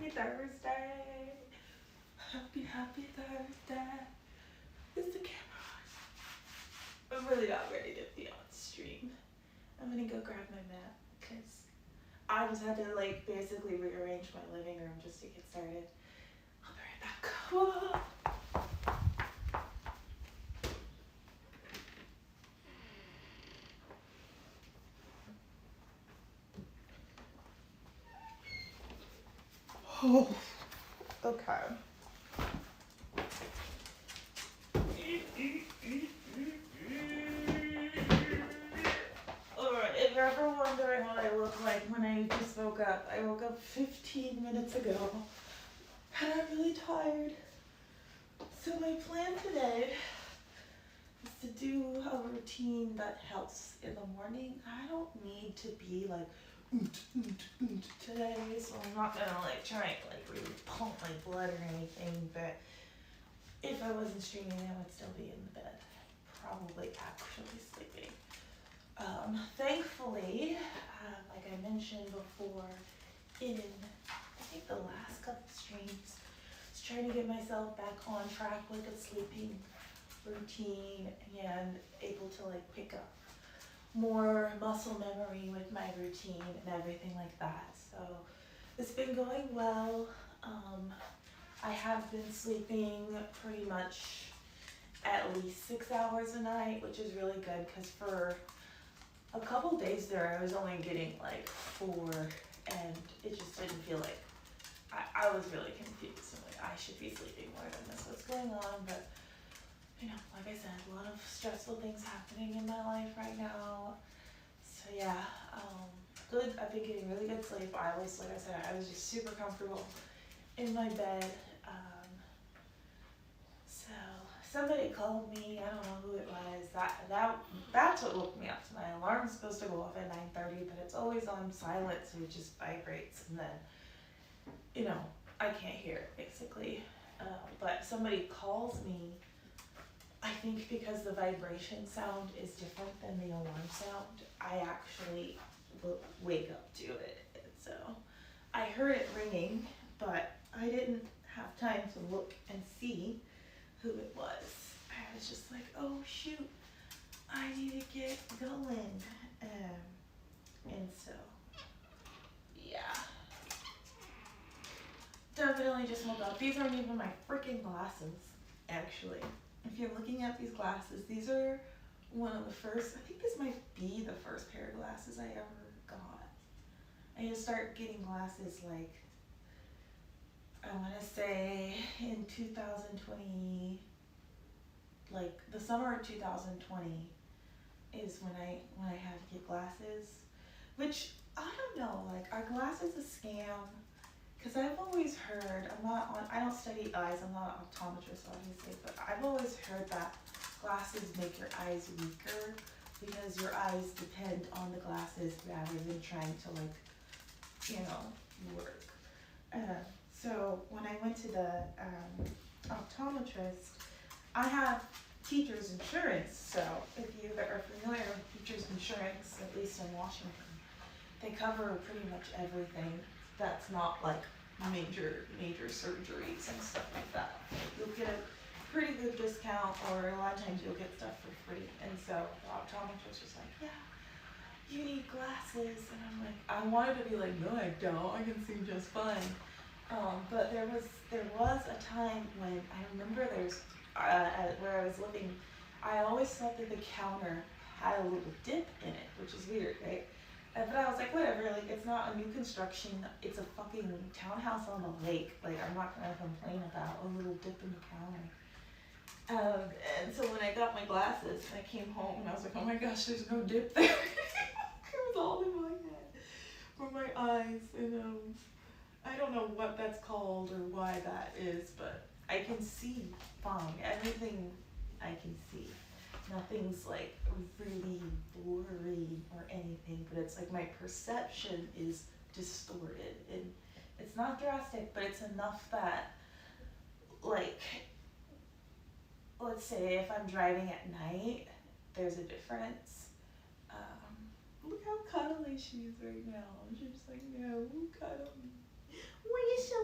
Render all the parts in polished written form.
Thursday. Happy Thursday. Is the camera on? I'm really not ready to be on stream. I'm gonna go grab my mat because I just had to like basically rearrange my living room just to get started. I'll be right back. Whoa. Oh, okay. Alright, if you're ever wondering what I look like when I just woke up, I woke up 15 minutes ago and I'm really tired. So my plan today is to do a routine that helps in the morning. I don't need to be like today, so I'm not gonna like try and like really pump my blood or anything, but if I wasn't streaming I would still be in the bed, probably actually sleeping. Thankfully, like I mentioned before in I think the last couple streams, I was trying to get myself back on track with a sleeping routine and able to like pick up more muscle memory with my routine and everything like that. So it's been going well. I have been sleeping pretty much at least 6 hours a night, which is really good because for a couple days there I was only getting like 4 and it just didn't feel like I was really confused. I'm like, I should be sleeping more than this. What's going on? But you know, like I said, a lot of stressful things happening in my life right now. So yeah, good. I've been getting really good sleep. I always, like I said, I was just super comfortable in my bed. So somebody called me. I don't know who it was. That's what woke me up. So my alarm's supposed to go off at 9:30, but it's always on silent, so it just vibrates, and then you know I can't hear it basically. But somebody calls me. I think because the vibration sound is different than the alarm sound, I actually will wake up to it. And so I heard it ringing, but I didn't have time to look and see who it was. I was just like, oh shoot, I need to get going. And so, yeah. Definitely just woke up. These aren't even my freaking glasses, actually. If you're looking at these glasses, these are one of the first, I think this might be the first pair of glasses I ever got. I used to start getting glasses like, I want to say in 2020, like the summer of 2020 is when I had to get glasses, which I don't know, like are glasses a scam? Because I've always heard, I don't study eyes, I'm not an optometrist obviously, but I've always heard that glasses make your eyes weaker because your eyes depend on the glasses rather than trying to like, work. So when I went to the optometrist, I have teacher's insurance, so if you are familiar with teacher's insurance, at least in Washington, they cover pretty much everything that's not like major surgeries and stuff like that. You'll get a pretty good discount, or a lot of times you'll get stuff for free. And so the optometrist was like, yeah, you need glasses. And I'm like, I wanted to be like, no I don't, I can see just fine. But there was a time when I remember where I was living, I always thought that the counter had a little dip in it, which is weird, right? But I was like, whatever, like it's not a new construction, it's a fucking townhouse on the lake. Like I'm not gonna complain about a little dip in the counter. And so when I got my glasses, I came home and I was like, oh my gosh, there's no dip there. It was all in my head for my eyes. And I don't know what that's called or why that is, but I can see fine. Everything I can see. Nothing's like really blurry or anything, but it's like my perception is distorted, and it's not drastic, but it's enough that, like, let's say if I'm driving at night, there's a difference. Look how cuddly she is right now. She's just like, no, cuddle me. Oh, you're so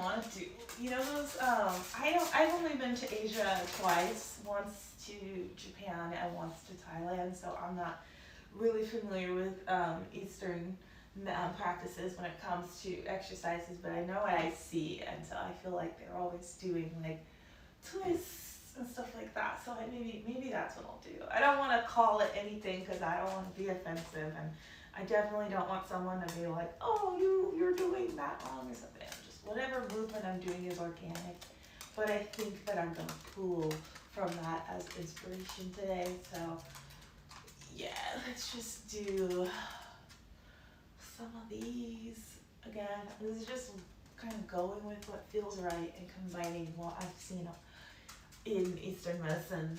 want to do. You know those, I've only been to Asia twice, once to Japan and once to Thailand, so I'm not really familiar with Eastern practices when it comes to exercises, but I know what I see, and so I feel like they're always doing like twists and stuff like that. So maybe that's what I'll do. I don't want to call it anything because I don't want to be offensive, and I definitely don't want someone to be like, oh, you're doing that wrong or something. Just whatever movement I'm doing is organic, but I think that I'm gonna pull from that as inspiration today. So yeah, let's just do some of these again. This is just kind of going with what feels right and combining what I've seen in Eastern medicine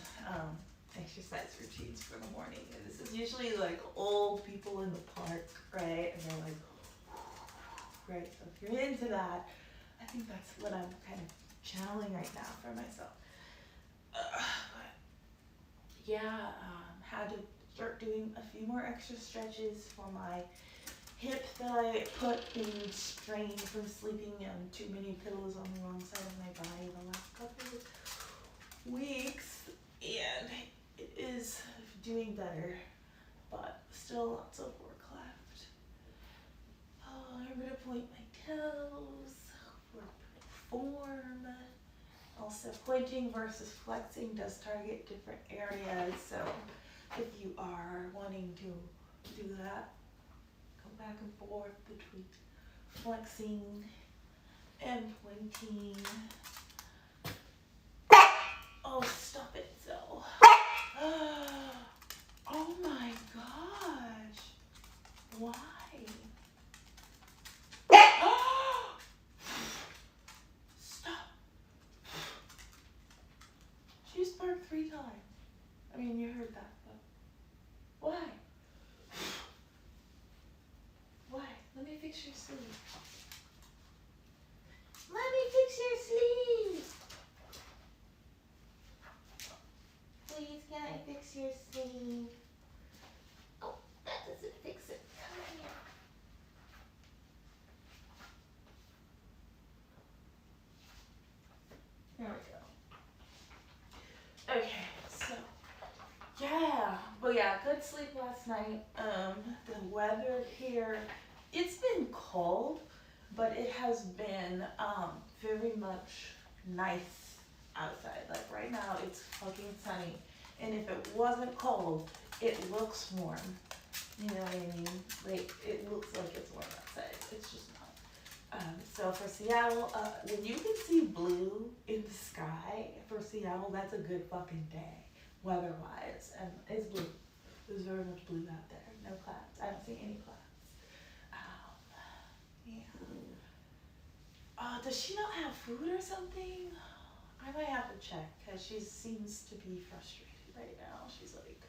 exercise routines for the morning. And this is usually like old people in the park, right? And they're like, right? So if you're into that, I think that's what I'm kind of channeling right now for myself. But yeah, had to start doing a few more extra stretches for my hip that I put in strain from sleeping on too many pillows on the wrong side of my body the last couple of weeks, and it is doing better, but still lots of work left. Oh, I'm gonna point my toes for form. Also, pointing versus flexing does target different areas, so if you are wanting to do that, go back and forth between flexing and pointing. Oh, stop it, Zoe. Oh my gosh. Why? Stop. She sparked 3 times. I mean, you heard that, but why? Why? Let me fix your sleeve. Let me fix your sleeve. Please, can I fix your sleeve? Oh, that doesn't fix it. Come here. There we go. Okay, so yeah, but yeah, good sleep last night. The weather here, it's been cold, but it has been very much nice outside. Like right now, it's fucking sunny, and if it wasn't cold, it looks warm. You know what I mean? Like it looks like it's warm outside. It's just not. So for Seattle, when you can see blue in the sky for Seattle, that's a good fucking day, weather-wise. And it's blue. There's very much blue out there. No clouds. I don't see any clouds. Yeah. Does she not have food or something? I might have to check, because she seems to be frustrated right now. She's like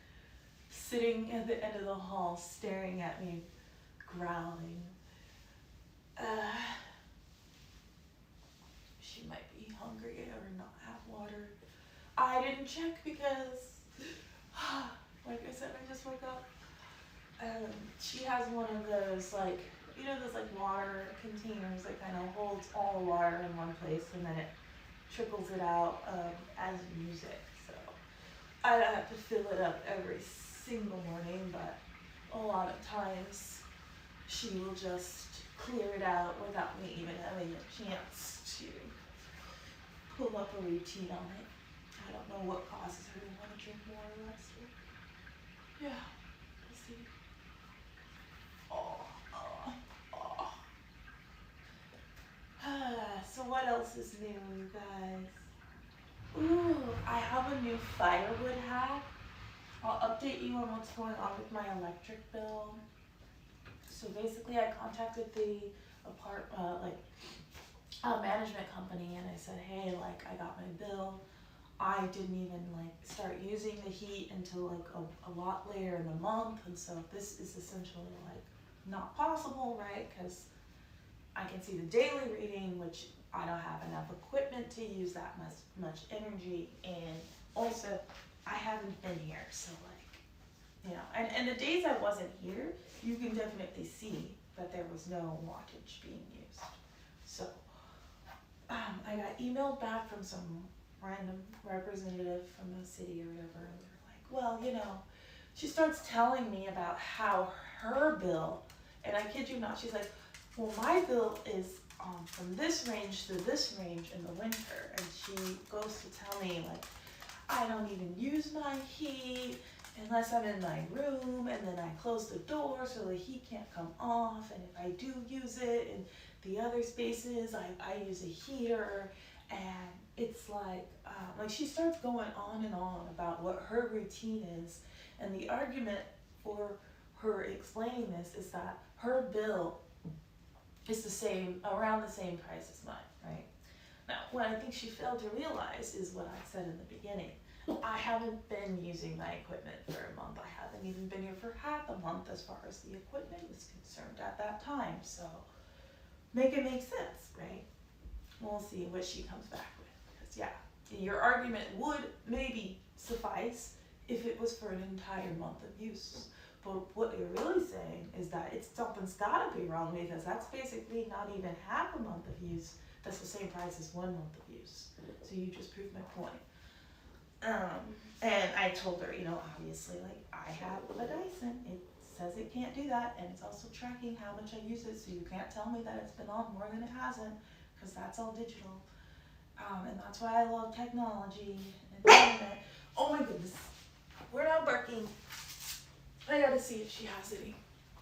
sitting at the end of the hall, staring at me, growling. She might be hungry or not have water. I didn't check because, like I said, I just woke up. She has one of those, like, you know, those like water containers that kind of holds all the water in one place, and then it trickles it out as you use it. So I don't have to fill it up every single morning, but a lot of times she will just clear it out without me even having a chance to pull up a routine on it. I don't know what causes her to want to drink more or less. Yeah, we'll see. So what else is new, you guys? Ooh, I have a new firewood hack. I'll update you on what's going on with my electric bill. So basically, I contacted the management company, and I said, hey, like, I got my bill. I didn't even like start using the heat until like a lot later in the month, and so this is essentially like not possible, right? Because I can see the daily reading, which I don't have enough equipment to use that much energy, and also I haven't been here, so like, you know, and the days I wasn't here, you can definitely see that there was no wattage being used. So I got emailed back from some random representative from the city or whatever, and they're like, well, she starts telling me about how her bill, and I kid you not, she's like, well, my bill is from this range to this range in the winter, and she goes to tell me, like, I don't even use my heat unless I'm in my room, and then I close the door so the heat can't come off, and if I do use it in the other spaces, I use a heater, and it's like she starts going on and on about what her routine is, and the argument for her explaining this is that her bill is around the same price as mine, right? Now, what I think she failed to realize is what I said in the beginning. I haven't been using my equipment for a month. I haven't even been here for half a month as far as the equipment was concerned at that time. So make it make sense, right? We'll see what she comes back with. Because yeah, your argument would maybe suffice if it was for an entire month of use. But what you're really saying is that something's gotta be wrong, because that's basically not even half a month of use. That's the same price as 1 month of use. So you just proved my point. And I told her, obviously, like, I have a Dyson. It says it can't do that, and it's also tracking how much I use it, so you can't tell me that it's been on more than it hasn't, because that's all digital. And that's why I love technology and the internet. Oh my goodness, we're not barking. I gotta see if she has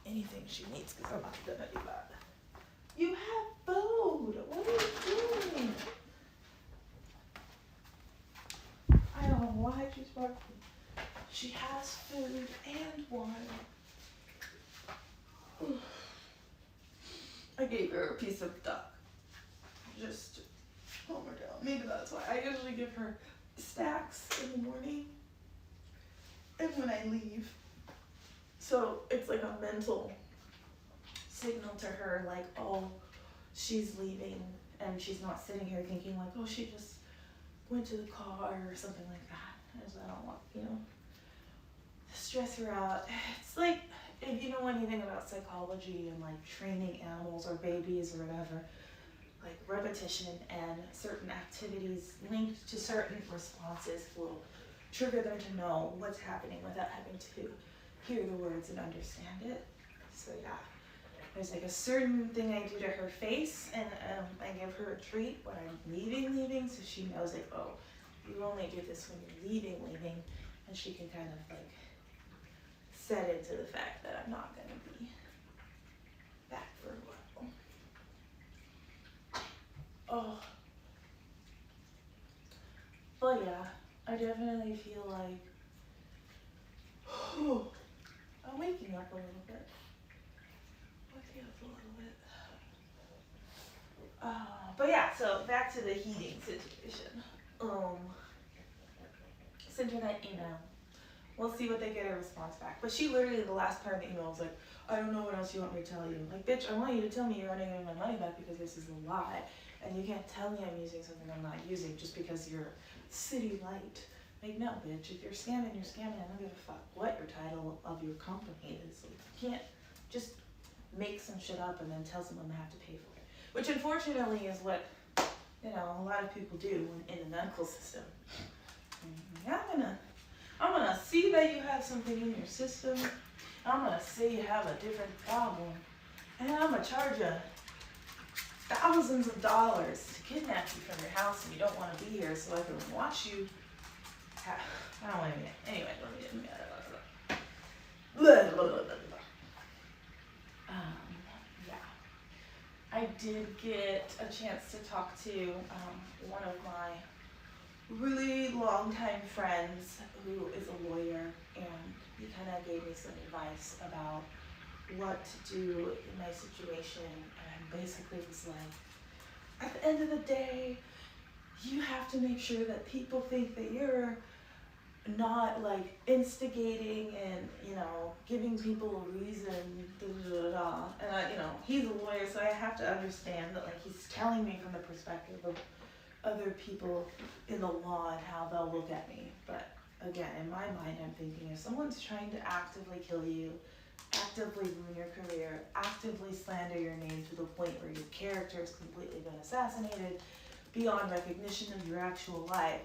anything she needs, because I'm not gonna do that. You have food. What are you doing? I don't know why she's barking. She has food and water. I gave her a piece of duck just to calm her down. Maybe that's why. I usually give her snacks in the morning and when I leave. So it's like a mental signal to her, like, oh, she's leaving, and she's not sitting here thinking like, oh, she just went to the car or something like that. As I don't want, stress her out. It's like, if you know anything about psychology and like training animals or babies or whatever, like repetition and certain activities linked to certain responses will trigger them to know what's happening without having to hear the words and understand it. So yeah, there's like a certain thing I do to her face, and I give her a treat when I'm leaving, so she knows like, oh, you only do this when you're leaving, and she can kind of like set into the fact that I'm not gonna be back for a while. Oh, but yeah, I definitely feel like I'm waking up a little bit. But yeah, so back to the heating situation. Send her that email. We'll see what they get a response back. But she literally, the last part of the email was like, I don't know what else you want me to tell you. Like, bitch, I want you to tell me you're not giving my money back because this is a lie. And you can't tell me I'm using something I'm not using just because you're city light. Like, no, bitch, if you're scamming, you're scamming. I don't give a fuck what your title of your company is. Like, you can't just make some shit up and then tell someone they have to pay for it. Which unfortunately is what, a lot of people do in the medical system. I'm gonna see that you have something in your system. I'm gonna say you have a different problem, and I'm gonna charge you thousands of dollars to kidnap you from your house, and you don't want to be here, so I can watch you. I don't want to. Anyway, let me. Yeah, I did get a chance to talk to one of my really long-time friends who is a lawyer, and he kind of gave me some advice about what to do in my situation, and basically was like, at the end of the day, you have to make sure that people think that you're not like instigating and giving people a reason, and he's a lawyer, so I have to understand that like he's telling me from the perspective of other people in the law and how they'll look at me. But again, in my mind, I'm thinking if someone's trying to actively kill you, actively ruin your career, actively slander your name to the point where your character has completely been assassinated, beyond recognition of your actual life,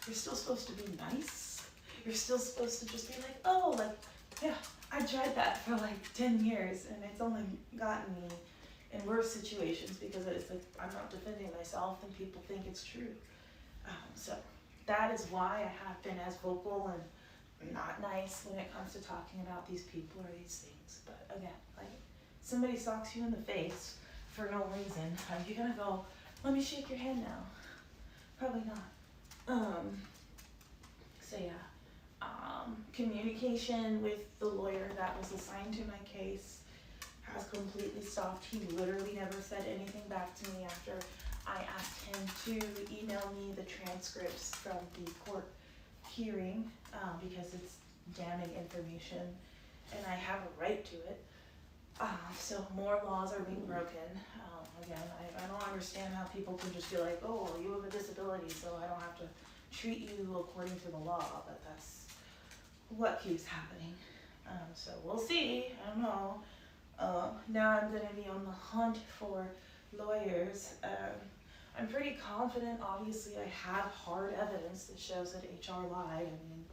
you're still supposed to be nice. You're still supposed to just be like, oh, like, yeah, I tried that for like 10 years and it's only gotten me in worse situations because it's like I'm not defending myself and people think it's true. So that is why I have been as vocal and not nice when it comes to talking about these people or these things. But again, like, somebody socks you in the face for no reason, are you gonna go, let me shake your hand now? Probably not. So yeah, communication with the lawyer that was assigned to my case has completely stopped. He literally never said anything back to me after I asked him to email me the transcripts from the court hearing, because it's damning information and I have a right to it. So more laws are being broken. Again, I don't understand how people can just be like, oh, you have a disability, so I don't have to treat you according to the law, but that's what keeps happening. So we'll see, I don't know. Now I'm gonna be on the hunt for lawyers. I'm pretty confident, obviously I have hard evidence that shows that HR lied. I mean,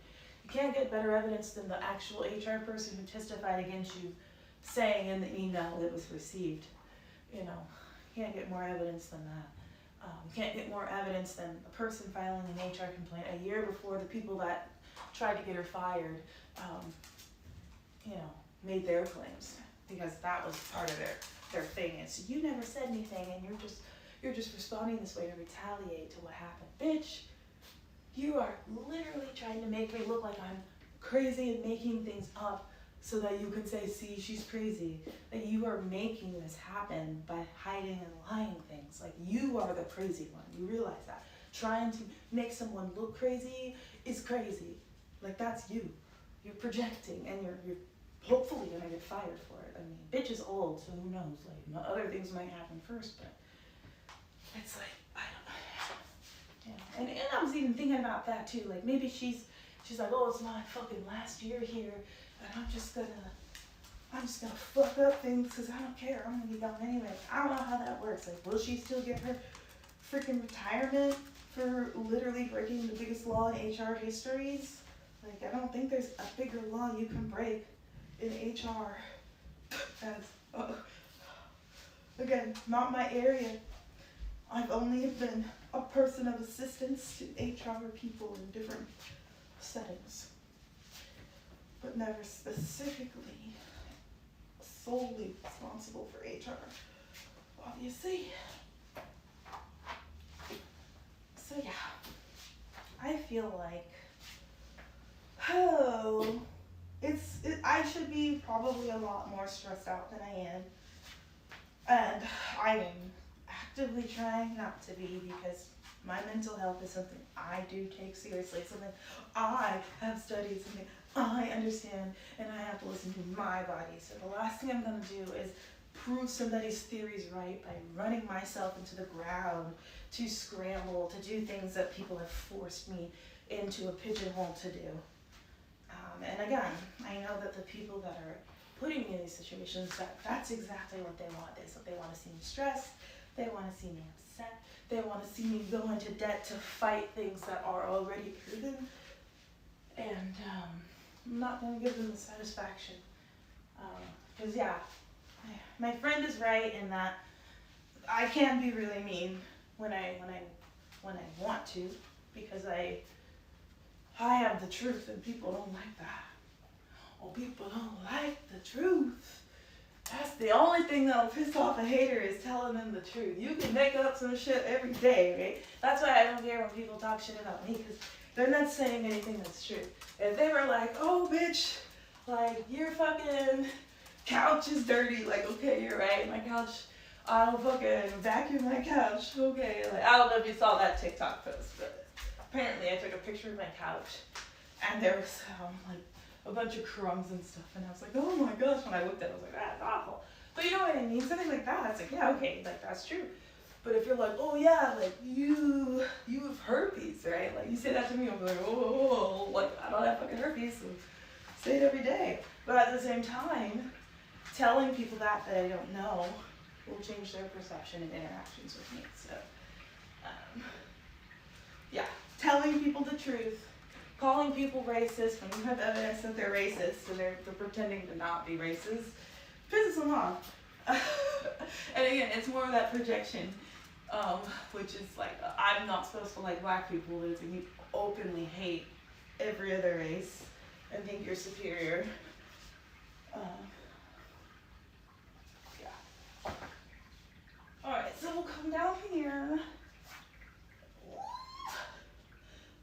you can't get better evidence than the actual HR person who testified against you saying in the email it was received. You know, you can't get more evidence than that. You can't get more evidence than a person filing an HR complaint a year before the people that tried to get her fired, you know, made their claims, because that was part of their thing. Is you never said anything and you're just responding this way to retaliate to what happened. Bitch, you are literally trying to make me look like I'm crazy and making things up so that you can say, see, she's crazy. That you are making this happen by hiding and lying things. Like, you are the crazy one. You realize that. Trying to make someone look crazy is crazy. Like, that's you. You're projecting and you're hopefully gonna get fired for it. I mean, bitch is old, so who knows? Like, other things might happen first, but it's like, I don't know. Yeah. And I was even thinking about that too. Like, maybe she's like, oh, it's my fucking last year here, and I'm just gonna fuck up things because I don't care. I'm gonna be gone anyway. I don't know how that works. Like, will she still get her freaking retirement for literally breaking the biggest law in HR histories? Like, I don't think there's a bigger law you can break in HR as, again, not my area. I've only been a person of assistance to HR people in different settings, but never specifically solely responsible for HR, obviously. So yeah, I feel like, I should be probably a lot more stressed out than I am, and I am actively trying not to be, because my mental health is something I do take seriously. It's something I have studied, something I understand, and I have to listen to my body. So the last thing I'm going to do is prove somebody's theories right by running myself into the ground to scramble, to do things that people have forced me into a pigeonhole to do. And again, I know that the people that are putting me in these situations, that's exactly what they want. They want to see me stressed. They want to see me upset. They want to see me go into debt to fight things that are already proven. And I'm not going to give them the satisfaction. Because yeah, my friend is right in that I can be really mean when I want to, because I have the truth and people don't like that. Oh, people don't like the truth. That's the only thing that'll piss off a hater, is telling them the truth. You can make up some shit every day, right? That's why I don't care when people talk shit about me, because they're not saying anything that's true. If they were like, oh, bitch, like, your fucking couch is dirty, like, okay, you're right, my couch, I'll fucking vacuum my couch, okay. Like, I don't know if you saw that TikTok post, but apparently I took a picture of my couch, and there was like a bunch of crumbs and stuff, and I was like, oh my gosh, when I looked at it, I was like, that's awful. But you know what I mean, something like that, it's like, yeah, okay, like, that's true. But if you're like, oh yeah, like, you have herpes, right? Like, you say that to me, I'll be like, oh, like, I don't have fucking herpes, so say it every day. But at the same time, telling people that I don't know will change their perception and interactions with me, so. yeah, telling people the truth, calling people racist when you have evidence that they're racist and they're pretending to not be racist, pisses them off. And again, it's more of that projection, which is like, I'm not supposed to like black people, but it's when you openly hate every other race and think you're superior. Yeah. Alright, so we'll come down here.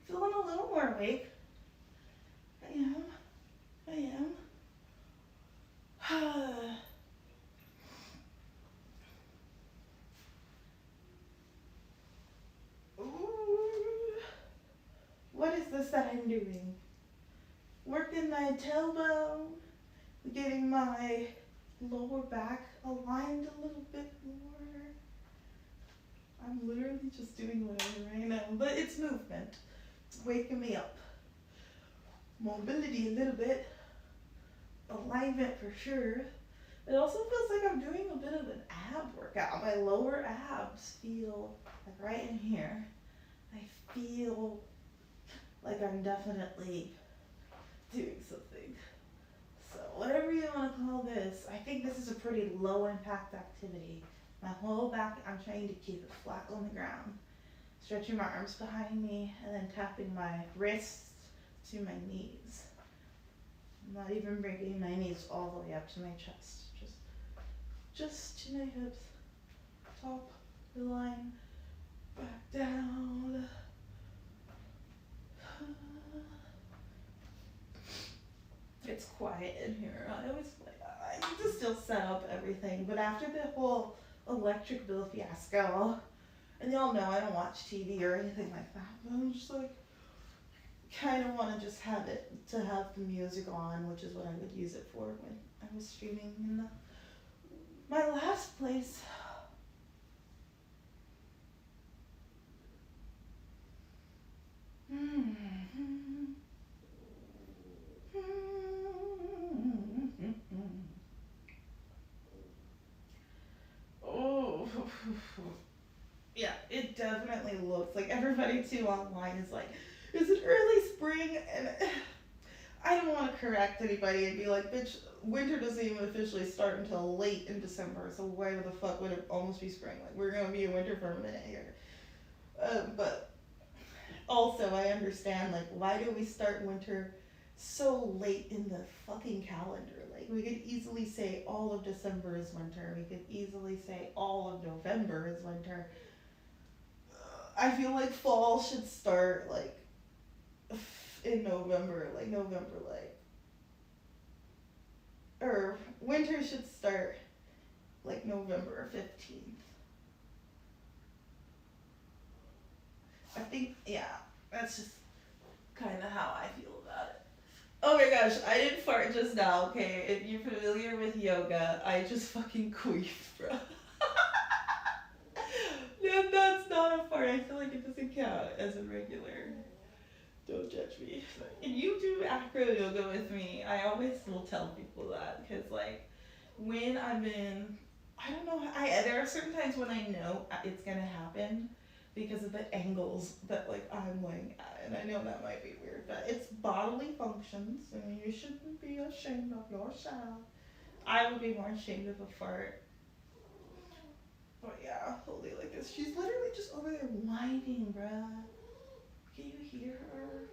Feeling a little more awake. I am. Ooh. What is this that I'm doing? Working my tailbone, getting my lower back aligned a little bit more. I'm literally just doing whatever right now, but it's movement. It's waking me up. Mobility a little bit. Alignment for sure. It also feels like I'm doing a bit of an ab workout. My lower abs feel like right in here. I feel like I'm definitely doing something. So whatever you want to call this, I think this is a pretty low impact activity. My whole back, I'm trying to keep it flat on the ground. Stretching my arms behind me and then tapping my wrists to my knees. I'm not even bringing my knees all the way up to my chest. Just to my hips. Top the line. Back down. It's quiet in here. I need to still set up everything, but after the whole electric bill fiasco, and y'all know I don't watch TV or anything like that, but I'm just like, kind of want to just have the music on, which is what I would use it for when I was streaming in my last place. Oh, yeah, it definitely looks like everybody too online is like, is it early spring? And I don't want to correct anybody and be like, bitch, winter doesn't even officially start until late in December, so why the fuck would it almost be spring? Like, we're gonna be in winter for a minute here. But also, I understand, like, why do we start winter so late in the fucking calendar? Like, we could easily say all of December is winter. We could easily say all of November is winter. I feel like fall should start, like, in November, or winter should start, like, November 15th. I think, yeah, that's just kind of how I feel about it. Oh my gosh, I didn't fart just now, okay? If you're familiar with yoga, I just fucking queefed, bro. That's not a fart. I feel like it doesn't count as a regular. Don't judge me. If you do acro yoga with me, I always will tell people that, because like when I'm in, I don't know, there are certain times when I know it's gonna happen because of the angles that like I'm laying at, and I know that might be weird, but it's bodily functions, and you shouldn't be ashamed of yourself. I would be more ashamed of a fart. But yeah, hold it like this. She's literally just over there whining, bruh. Can you hear her?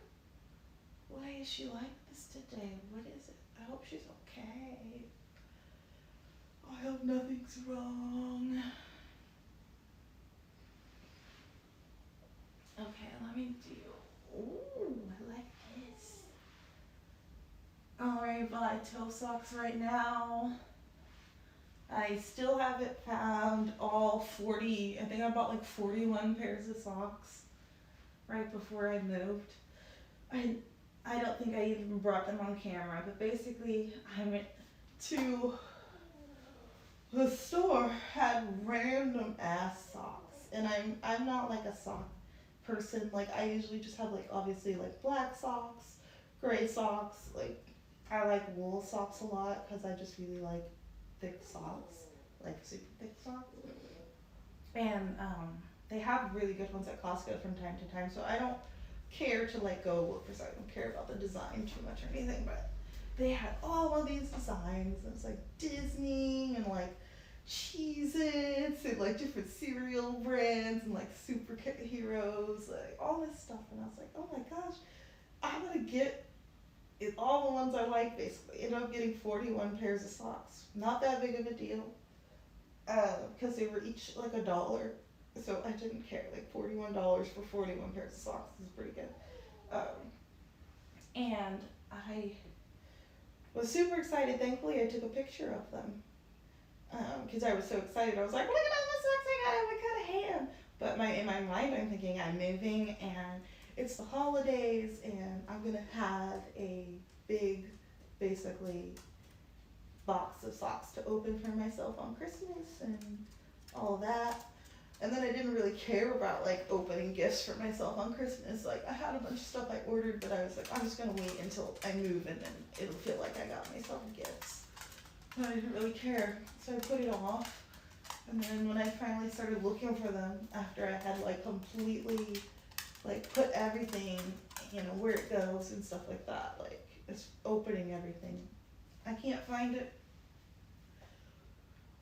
Why is she like this today? What is it? I hope she's okay. I hope nothing's wrong. Okay, let me do. Ooh, I like this. Alright, buy toe socks right now. I still haven't found all 40, I think I bought like 41 pairs of socks right before I moved. I don't think I even brought them on camera, but basically I went to the store, had random ass socks, and I'm not like a sock person. Like I usually just have like obviously like black socks, gray socks. Like I like wool socks a lot because I just really like thick socks, like super thick socks. And they have really good ones at Costco from time to time, so I don't care to like go look for, so I don't care about the design too much or anything, but they had all of these designs. It was like Disney and like Cheez-Its and like different cereal brands and like superheroes, like all this stuff. And I was like, oh my gosh, I'm gonna get all the ones I like basically. Ended up getting 41 pairs of socks. Not that big of a deal, because they were each like $1. So I didn't care. Like $41 for 41 pairs of socks is pretty good. And I was super excited. Thankfully, I took a picture of them because I was so excited. I was like, look at all the socks I got in my kind of hand. But in my mind, I'm thinking I'm moving and it's the holidays and I'm gonna have a big, basically, box of socks to open for myself on Christmas and all that. And then I didn't really care about like opening gifts for myself on Christmas. Like I had a bunch of stuff I ordered, but I was like, I'm just gonna wait until I move and then it'll feel like I got myself gifts. But I didn't really care, so I put it off. And then when I finally started looking for them, after I had like completely like put everything, you know, where it goes and stuff like that, like it's opening everything, I can't find it.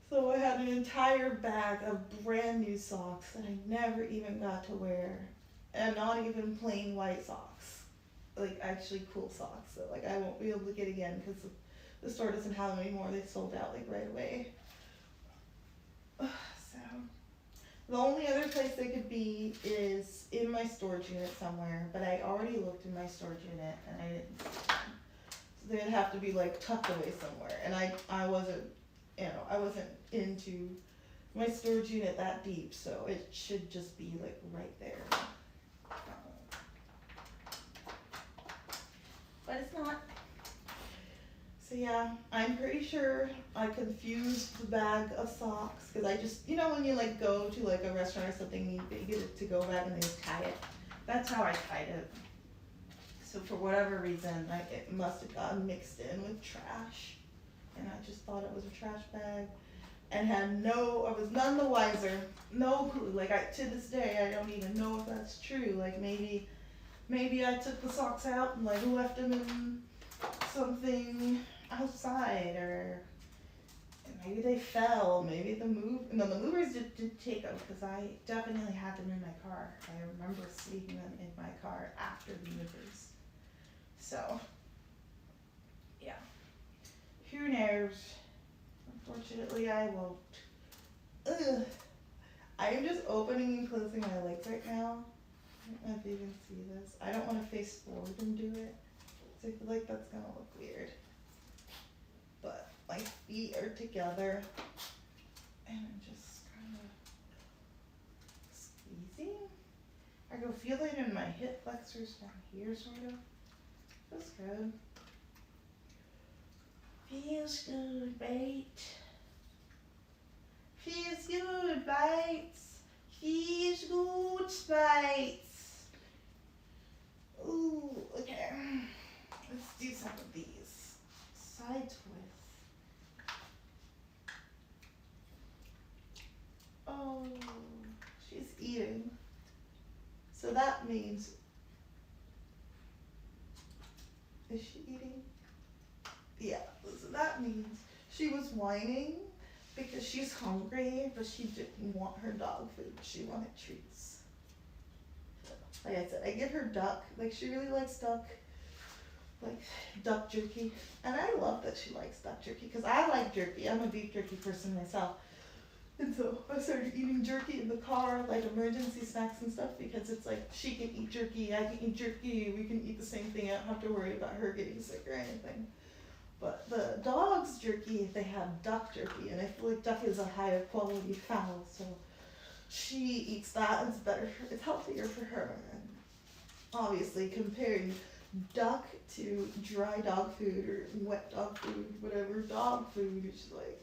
So I had an entire bag of brand new socks that I never even got to wear, and not even plain white socks, like actually cool socks that like I won't be able to get again because the store doesn't have them anymore. They sold out like right away. So the only other place they could be is in my storage unit somewhere, but I already looked in my storage unit and I didn't see them. So they'd have to be like tucked away somewhere, and I wasn't, you know, I wasn't into my storage unit that deep, so it should just be like right there. But it's not. So yeah, I'm pretty sure I confused the bag of socks, because I just, you know, when you like go to like a restaurant or something, you get it to go bag and they just tie it. That's how I tied it. So for whatever reason, it must have gotten mixed in with trash, and I just thought it was a trash bag, and I was none the wiser, no clue. Like to this day, I don't even know if that's true. Like maybe I took the socks out and like left them in something outside, or maybe they fell. Maybe the movers did take them, because I definitely had them in my car. I remember sleeping them in my car after the movers. So yeah, who knows? Unfortunately, I won't. Ugh. I am just opening and closing my legs right now. I don't know if you can see this. I don't want to face forward and do it, so I feel like that's gonna look weird. But my feet are together, and I'm just kind of squeezing. I can feel it in my hip flexors down here, sort of. Feels good. Feels good, mate. Feels good, mates. Feels good, mates. Ooh, okay. Let's do some of these. Side twist. Oh, she's eating. So that means, is she eating? Yeah, so that means she was whining because she's hungry, but she didn't want her dog food. She wanted treats. Like I said, I give her duck. Like she really likes duck. Like duck jerky. And I love that she likes duck jerky, because I like jerky. I'm a beef jerky person myself. And so I started eating jerky in the car, like emergency snacks and stuff, because it's like she can eat jerky, I can eat jerky, we can eat the same thing. I don't have to worry about her getting sick or anything. But the dog's jerky, they have duck jerky, and I feel like duck is a higher quality fowl, so she eats that, and it's better, it's healthier for her. And obviously comparing duck to dry dog food or wet dog food, whatever dog food, it's like,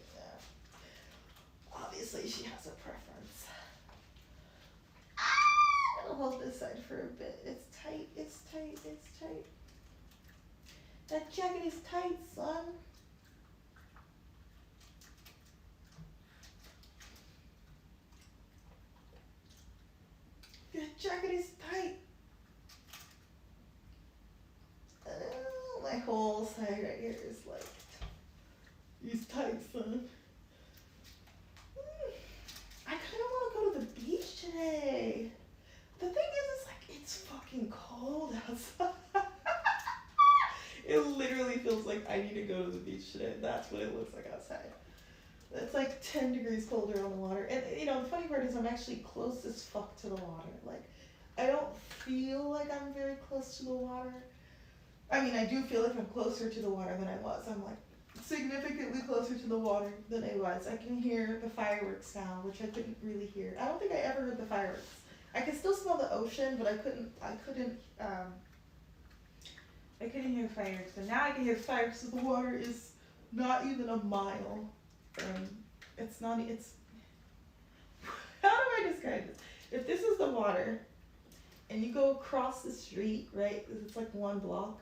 obviously she has a preference. I'll hold this side for a bit. It's tight, it's tight, it's tight. That jacket is tight, son. jacket is tight. Oh, my whole side right here is like, he's tight, son. I kind of want to go to the beach today. The thing is, it's like, it's fucking cold outside. It literally feels like I need to go to the beach today. That's what it looks like outside. It's like 10 degrees colder on the water. And you know, the funny part is I'm actually close as fuck to the water. Like, I don't feel like I'm very close to the water. I mean, I do feel like I'm closer to the water than I was. I'm like significantly closer to the water than I was. I can hear the fireworks now, which I couldn't really hear. I don't think I ever heard the fireworks. I could still smell the ocean, but I couldn't hear fireworks. But now I can hear fireworks, so the water is not even a mile. It's not, how do I describe this? If this is the water, and you go across the street, right, it's like 1 block,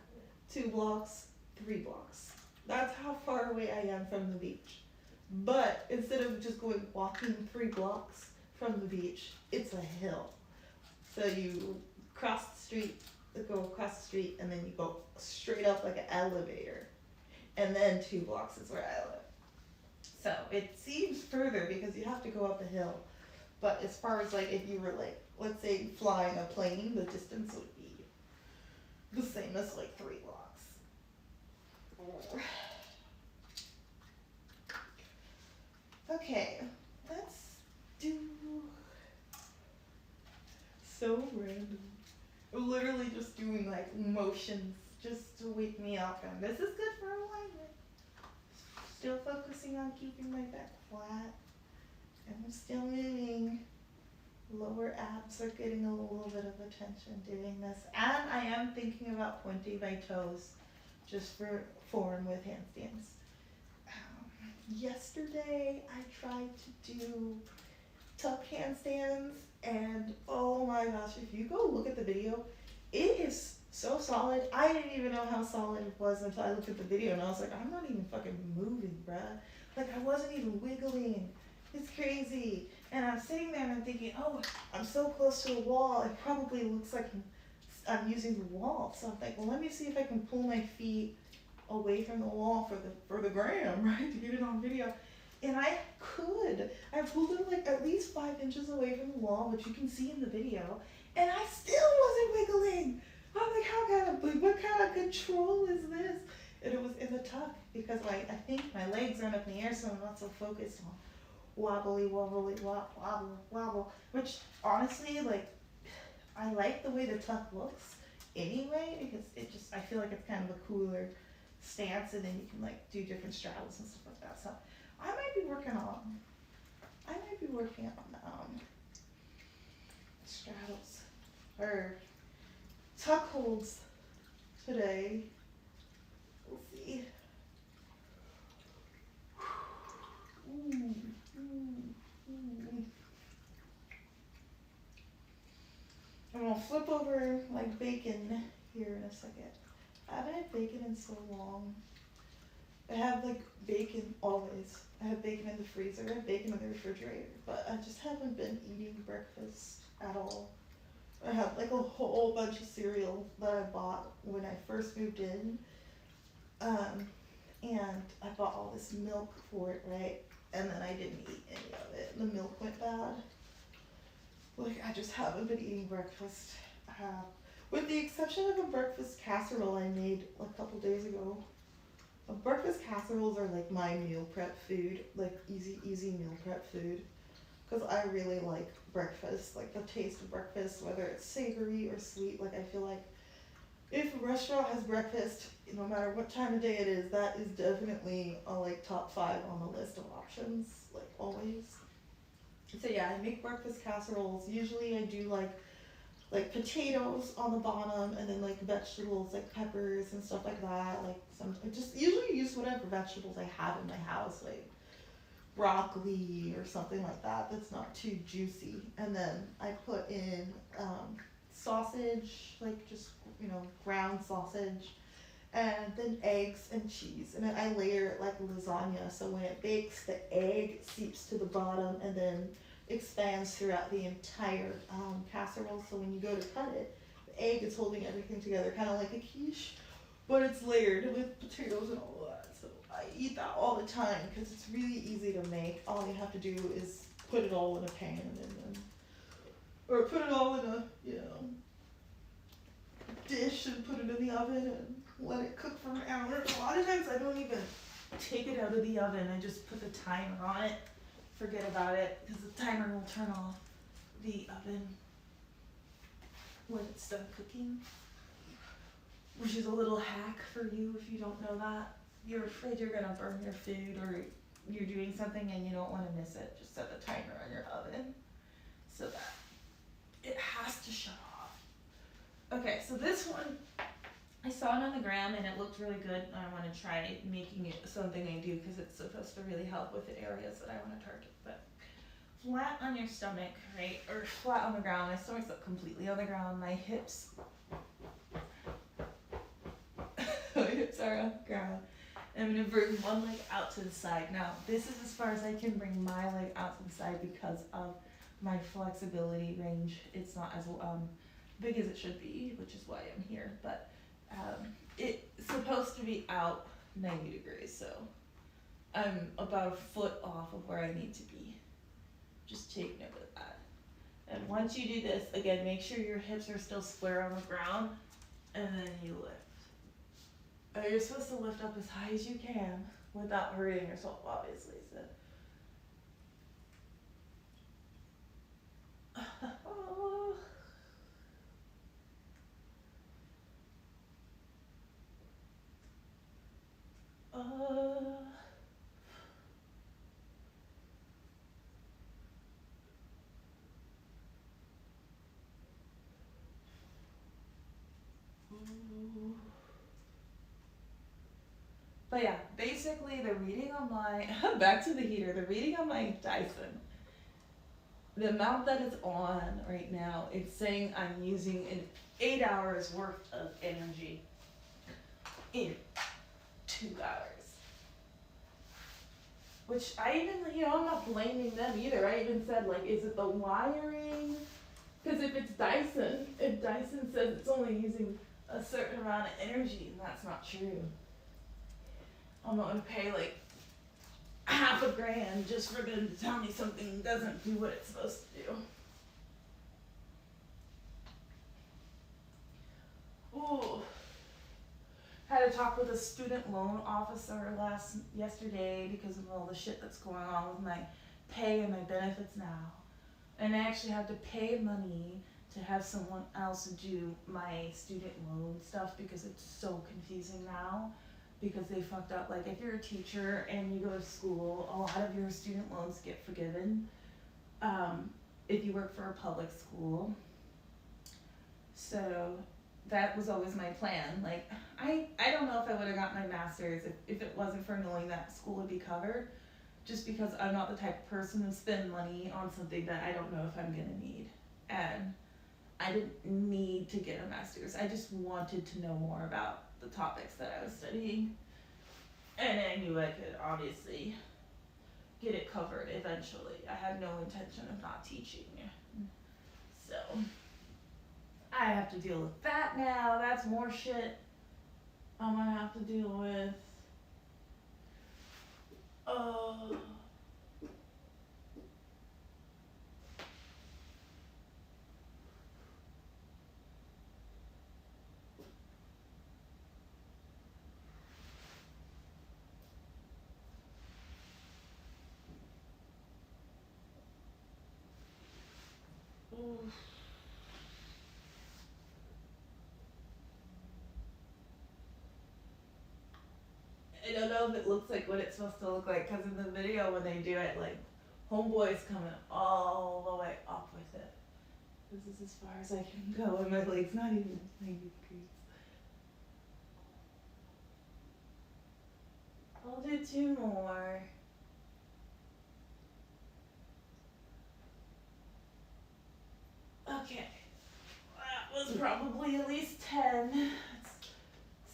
2 blocks, 3 blocks. That's how far away I am from the beach. But instead of just walking 3 blocks from the beach, it's a hill. So you cross the street, go across the street, and then you go straight up like an elevator. And then 2 blocks is where I live. So it seems further because you have to go up a hill. But as far as like if you were like, let's say flying a plane, the distance would be the same as like 3 blocks. Okay, let's do so random. I'm literally just doing like motions just to wake me up, and this is good for alignment. Still focusing on keeping my back flat, and I'm still moving. Lower abs are getting a little bit of attention doing this, and I am thinking about pointing my toes just for form with handstands. Yesterday I tried to do tuck handstands, and oh my gosh, if you go look at the video, it is so solid. I didn't even know how solid it was until I looked at the video, and I was like, I'm not even fucking moving, bruh. Like, I wasn't even wiggling. It's crazy. And I'm sitting there and I'm thinking, oh, I'm so close to a wall, it probably looks like I'm using the wall. So I'm like, well, let me see if I can pull my feet away from the wall for the gram, right, to get it on video. And I could. I pulled it like at least 5 inches away from the wall, which you can see in the video, and I still wasn't wiggling. I'm like, what kind of control is this? And it was in the tuck because I think my legs aren't up in the air, so I'm not so focused on wobbly, wobbly, wobble, wobble. Which honestly, like, I like the way the tuck looks anyway, because I feel like it's kind of a cooler stance, and then you can like do different straddles and stuff like that. So I might be working on straddles or tuck holds today. We'll see. Ooh. I'm gonna flip over like bacon here in a second. I haven't had bacon in so long. I have like bacon always. I have bacon in the freezer, I have bacon in the refrigerator, but I just haven't been eating breakfast at all. I have like a whole bunch of cereal that I bought when I first moved in. And I bought all this milk for it, right? And then I didn't eat any of it. The milk went bad. Like, I just haven't been eating breakfast. With the exception of a breakfast casserole I made a couple days ago. Breakfast casseroles are like my meal prep food, like easy meal prep food. Because I really like breakfast, like the taste of breakfast, whether it's savory or sweet. Like, I feel like if a restaurant has breakfast, no matter what time of day it is, that is definitely a like top 5 on the list of options, like always. So yeah, I make breakfast casseroles. Usually I do like potatoes on the bottom, and then like vegetables like peppers and stuff like that. Like I just usually use whatever vegetables I have in my house, like broccoli or something like that that's not too juicy. And then I put in sausage, like just, ground sausage, and then eggs and cheese. And then I layer it like lasagna, so when it bakes, the egg seeps to the bottom, and then expands throughout the entire casserole. So when you go to cut it, the egg is holding everything together, kind of like a quiche, but it's layered with potatoes and all that. So I eat that all the time because it's really easy to make. All you have to do is put it all in a pan and then, or put it all in a dish and put it in the oven and let it cook for an hour. A lot of times I don't even take it out of the oven. I just put the timer on it. Forget about it because the timer will turn off the oven when it's done cooking. Which is a little hack for you if you don't know that. You're afraid you're gonna burn your food or you're doing something and you don't want to miss it. Just set the timer on your oven so that it has to shut off. Okay, so this one, I saw it on the gram and it looked really good. I want to try making it something I do because it's supposed to really help with the areas that I want to target. But flat on your stomach, right, or flat on the ground. My stomach's up completely on the ground. My hips, my hips are on the ground. I'm gonna bring one leg out to the side. Now, this is as far as I can bring my leg out to the side because of my flexibility range. It's not as big as it should be, which is why I'm here. But it's supposed to be out 90 degrees, so I'm about a foot off of where I need to be. Just take note of that. And once you do this, again, make sure your hips are still square on the ground, and then you lift. You're supposed to lift up as high as you can without hurting yourself, obviously. So. But yeah, basically the reading on my, back to the heater, the reading on my Dyson, the amount that it's on right now, it's saying I'm using 8 hours worth of energy in 2 hours. Which I even, I'm not blaming them either. I even said, like, is it the wiring? Because if Dyson says it's only using a certain amount of energy, and that's not true. I'm not gonna pay like $500 just for them to tell me something doesn't do what it's supposed to do. Ooh. Had a talk with a student loan officer yesterday because of all the shit that's going on with my pay and my benefits now. And I actually have to pay money to have someone else do my student loan stuff because it's so confusing now. Because they fucked up. Like if you're a teacher and you go to school, a lot of your student loans get forgiven. If you work for a public school. So that was always my plan. Like I don't know if I would have got my master's if it wasn't for knowing that school would be covered. Just because I'm not the type of person to spend money on something that I don't know if I'm gonna need. And I didn't need to get a master's. I just wanted to know more about the topics that I was studying, and I knew I could obviously get it covered eventually. I had no intention of not teaching, so I have to deal with that now. That's more shit I'm gonna have to deal with. I don't know if it looks like what it's supposed to look like, because in the video when they do it, like, homeboy's coming all the way up with it. This is as far as I can go, and my leg's not even 90 degrees. I'll do 2 more. Okay, that was probably at least 10. Let's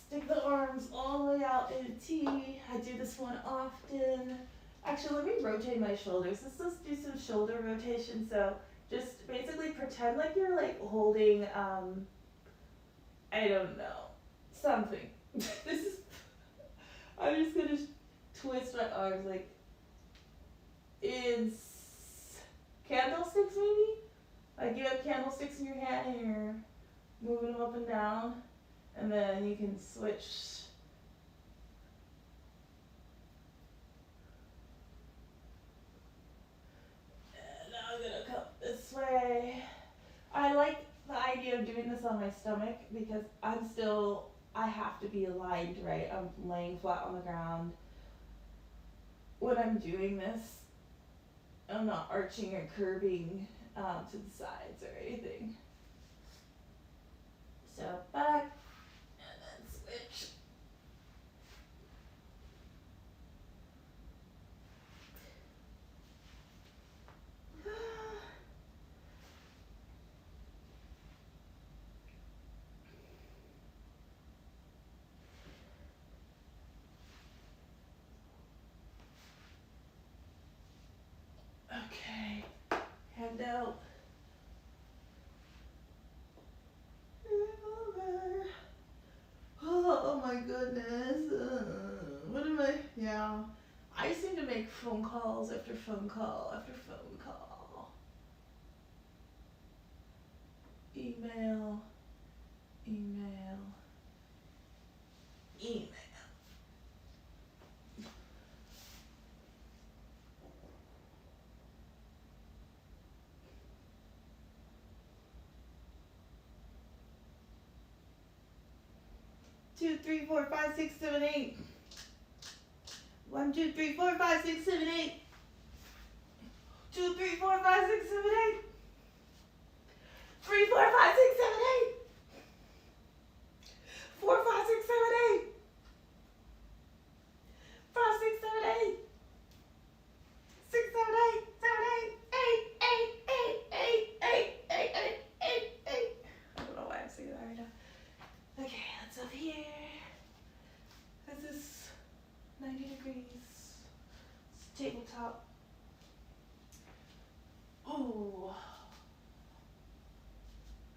stick the arms all the way out in a T. I do this one often. Actually, let me rotate my shoulders. Let's just do some shoulder rotation. So just basically pretend like you're like holding, I don't know, something. This is, I'm just gonna twist my arms like in candlesticks maybe? Like you have candlesticks in your hand and you're moving them up and down, and then you can switch. And now I'm gonna come this way. I like the idea of doing this on my stomach because I have to be aligned, right? I'm laying flat on the ground. When I'm doing this, I'm not arching or curving to the sides or anything. So back, and then switch. Okay, hand out. Over. Oh my goodness. What am I? Yeah. I seem to make phone calls after phone call after phone call. Email, email, email. Two, three, four, five, six, seven, eight. 1, 2, 3, 4, 5, 6, 7, 8. 2, 3, 4, 5, 6, 7, 8. 3, 4, 5, 6, 7, 8. 4, 5, 6, 7, 8. 5, 6, 7, 8. 6, 7, 8. 7, 8. 8, 8, 8, 8, 8, 8, 8, 8, 8. I don't know why I'm saying that right now. Okay, that's up here. This is 90 degrees. It's tabletop. Ooh.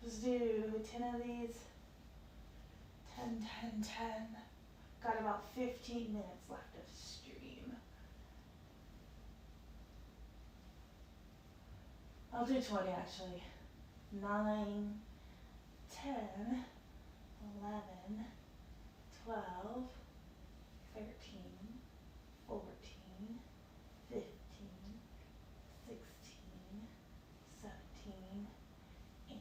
Let's do 10 of these. 10, 10, 10. Got about 15 minutes left of stream. I'll do 20 actually. 9, 10, 11, 12, 13, 14, 15, 16, 17, 18,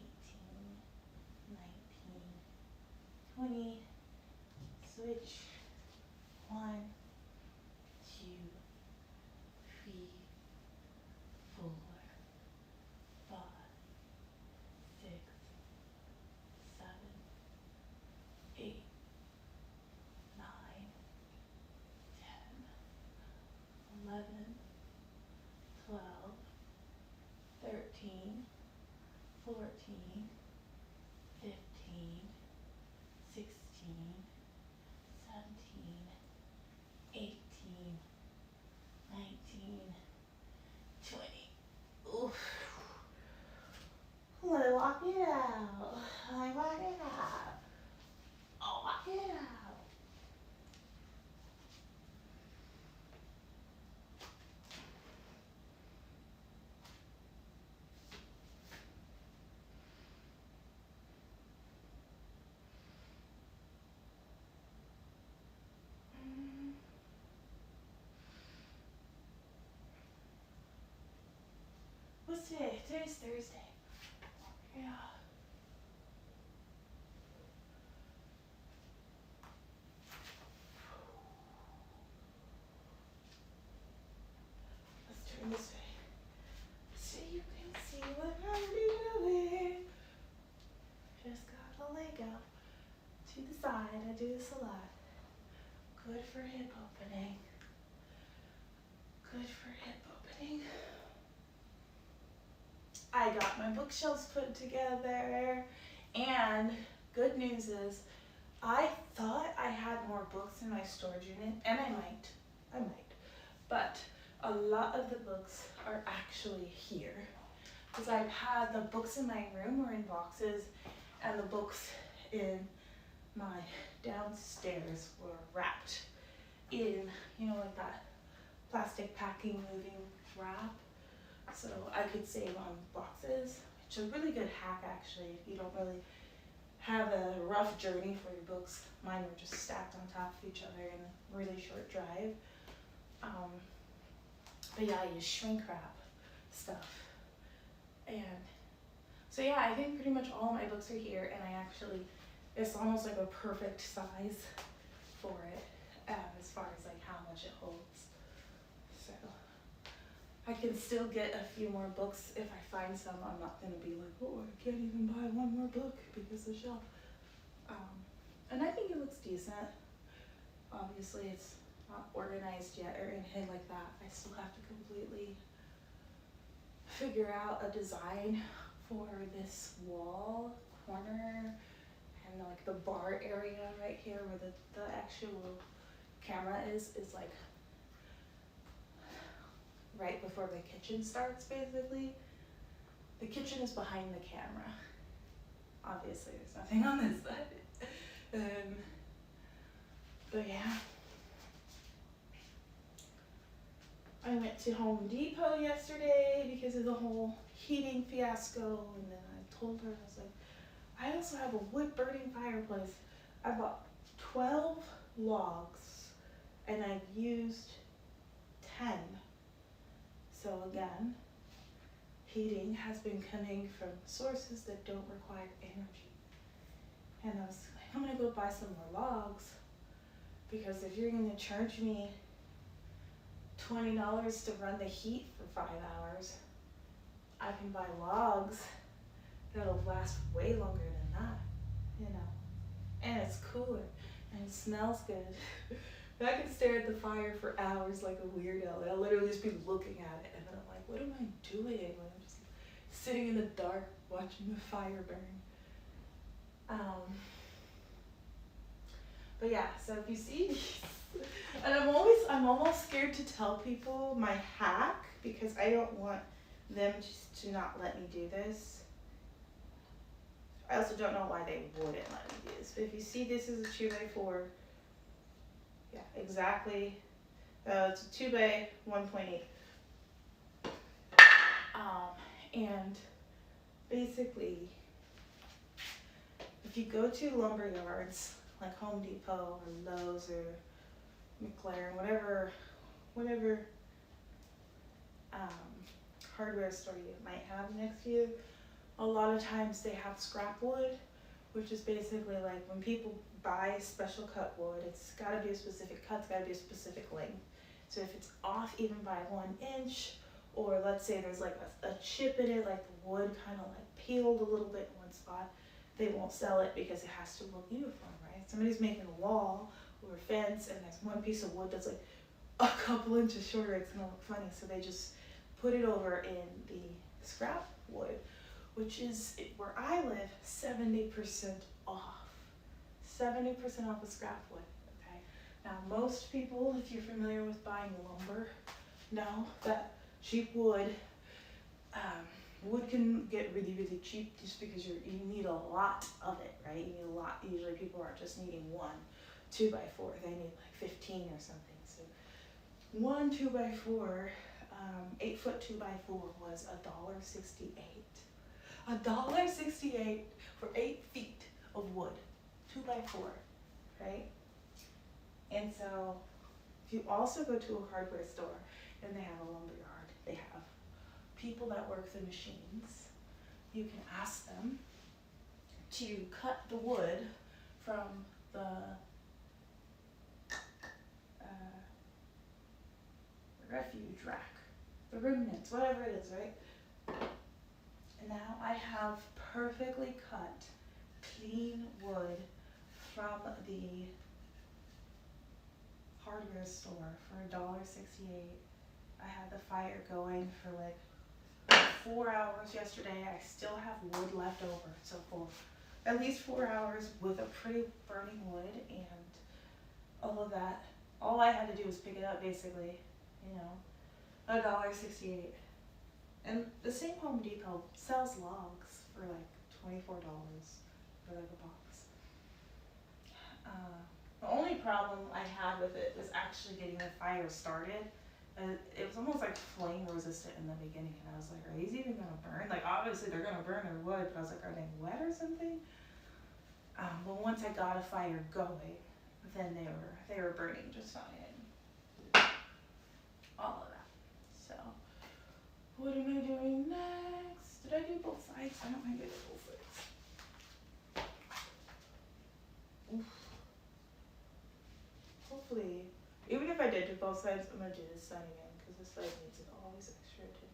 19, 20. Switch. 1, 2, 3, 4, 5, 6, 7, 8, 9, 10, 11, 12, 13, 14, 15, 16, 17, 18, 19, 20. Oof. Let it walk it out. I walk it out. I'll walk it out. What's today? Today's Thursday. Yeah. Let's turn this way so you can see what I'm doing. Just got the leg out to the side. I do this a lot. Good for hip opening. Good for hip opening. I got my bookshelves put together, and good news is I thought I had more books in my storage unit, and I might, but a lot of the books are actually here. Because I've had the books in my room were in boxes, and the books in my downstairs were wrapped in, like that plastic packing moving wrap. So I could save on boxes, which is a really good hack actually if you don't really have a rough journey for your books. Mine were just stacked on top of each other in a really short drive. But yeah, I use shrink wrap stuff. And so yeah, I think pretty much all my books are here, and it's almost like a perfect size for it, as far as like how much it holds. So I can still get a few more books if I find some. I'm not gonna be like, oh, I can't even buy one more book because the shelf. And I think it looks decent. Obviously it's not organized yet or anything like that. I still have to completely figure out a design for this wall corner and like the bar area right here where the actual camera is like right before the kitchen starts basically. The kitchen is behind the camera. Obviously there's nothing on this side. But yeah. I went to Home Depot yesterday because of the whole heating fiasco, and then I told her, I was like, I also have a wood burning fireplace. I bought 12 logs and I've used 10. So again, heating has been coming from sources that don't require energy. And I was like, I'm gonna go buy some more logs, because if you're gonna charge me $20 to run the heat for 5 hours, I can buy logs that'll last way longer than that, and it's cooler and it smells good. I can stare at the fire for hours like a weirdo. I'll literally just be looking at it and then I'm like, what am I doing when I'm just sitting in the dark watching the fire burn? But yeah, so if you see these, and I'm almost scared to tell people my hack because I don't want them just to not let me do this. I also don't know why they wouldn't let me do this. But if you see this is a 2x4, yeah, exactly. It's a 2x1.8. And basically, if you go to lumber yards like Home Depot or Lowe's or McLaren, whatever hardware store you might have next to you, a lot of times they have scrap wood, which is basically like when people buy special cut wood, it's got to be a specific cut, it's got to be a specific length. So if it's off even by 1 inch, or let's say there's like a chip in it, like the wood kind of like peeled a little bit in one spot, they won't sell it because it has to look uniform, right? Somebody's making a wall or a fence and there's one piece of wood that's like a couple inches shorter, it's gonna look funny. So they just put it over in the scrap wood, which is, where I live, 70% off. 70% off of scrap wood, okay? Now most people, if you're familiar with buying lumber, know that cheap wood, wood can get really, really cheap just because you need a lot of it, right? You need a lot. Usually people aren't just needing one 2x4, they need like 15 or something. So one 2x4, 8-foot 2x4 was $1.68. $1.68 for 8 feet of wood, 2x4, right? And so if you also go to a hardware store and they have a lumber yard, they have people that work the machines, you can ask them to cut the wood from the refuge rack, the remnants, whatever it is, right? And now I have perfectly cut, clean wood from the hardware store for $1.68. I had the fire going for like 4 hours yesterday. I still have wood left over, so for at least 4 hours with a pretty burning wood and all of that. All I had to do was pick it up basically, $1.68. And the same Home Depot sells logs for like $24 for like a box. The only problem I had with it was actually getting the fire started. It was almost like flame resistant in the beginning, and I was like, are these even gonna burn? Like obviously they're gonna burn their wood, but I was like, are they wet or something? But once I got a fire going, then they were burning just fine. All of that. So, what am I doing next? Did I do both sides? I don't think I did both sides. Oof. Hopefully, even if I did do both sides, I'm gonna do this side again because this side needs always extra attention.